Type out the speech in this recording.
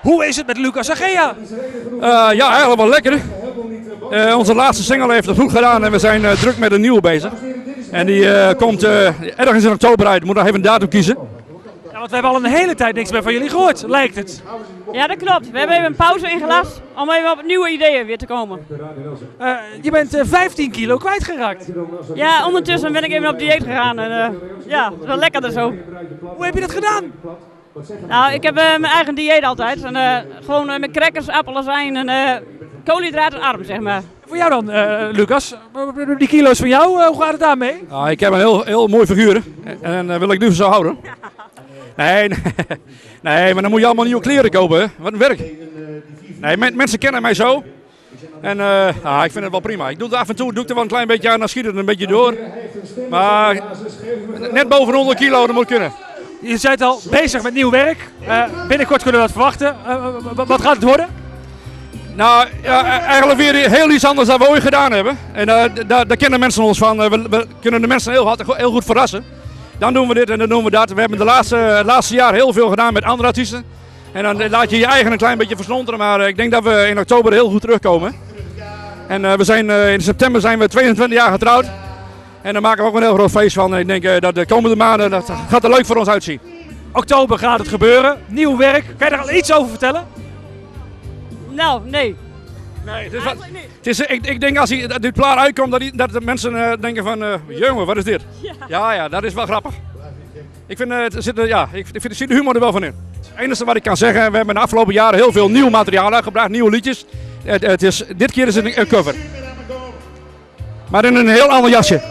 Hoe is het met Lucas Agea? Ja, eigenlijk wel lekker. Onze laatste single heeft het goed gedaan en we zijn druk met een nieuwe bezig. En die komt ergens in oktober uit. Moet nog even een datum kiezen. Ja, want we hebben al een hele tijd niks meer van jullie gehoord, lijkt het. Ja, dat klopt. We hebben even een pauze ingelast om even op nieuwe ideeën weer te komen. Je bent 15 kilo kwijtgeraakt. Ja, ondertussen ben ik even op dieet gegaan. En, ja, dat is wel lekkerder zo. Hoe heb je dat gedaan? Nou, ik heb mijn eigen dieet altijd. En, gewoon met crackers, appelazijn en koolhydratenarm, zeg maar. Voor jou dan, Lucas? Die kilo's van jou, hoe gaat het daarmee? Ik heb een heel mooi figuur en wil ik nu zo houden. Nee, maar dan moet je allemaal nieuwe kleren kopen. Hè? Wat een werk. Nee, mensen kennen mij zo. En ik vind het wel prima. Ik doe het af en toe, doe ik er wel een klein beetje aan, dan schiet het een beetje door. Maar net boven 100 kilo, dat moet kunnen. Je bent al bezig met nieuw werk. Binnenkort kunnen we dat verwachten. Wat gaat het worden? Nou, eigenlijk weer heel iets anders dan we ooit gedaan hebben. En daar kennen mensen ons van. We kunnen de mensen heel goed verrassen. Dan doen we dit en dan doen we dat. We hebben de laatste jaar heel veel gedaan met andere artiesten. En dan laat je je eigen een klein beetje verslonteren. Maar ik denk dat we in oktober heel goed terugkomen. En we zijn, in september zijn we 22 jaar getrouwd. En daar maken we ook een heel groot feest van. En ik denk dat de komende maanden, dat gaat er leuk voor ons uitzien. Oktober gaat het gebeuren. Nieuw werk. Kan je er al iets over vertellen? Nou, nee. Nee, ik denk als dit plaat uitkomt dat de mensen denken van, jongen, wat is dit? Ja, dat is wel grappig. Ik vind, er zit de humor er wel van in. Het enige wat ik kan zeggen, we hebben de afgelopen jaren heel veel nieuw materiaal uitgebracht, nieuwe liedjes. Dit keer is het een cover. Maar in een heel ander jasje.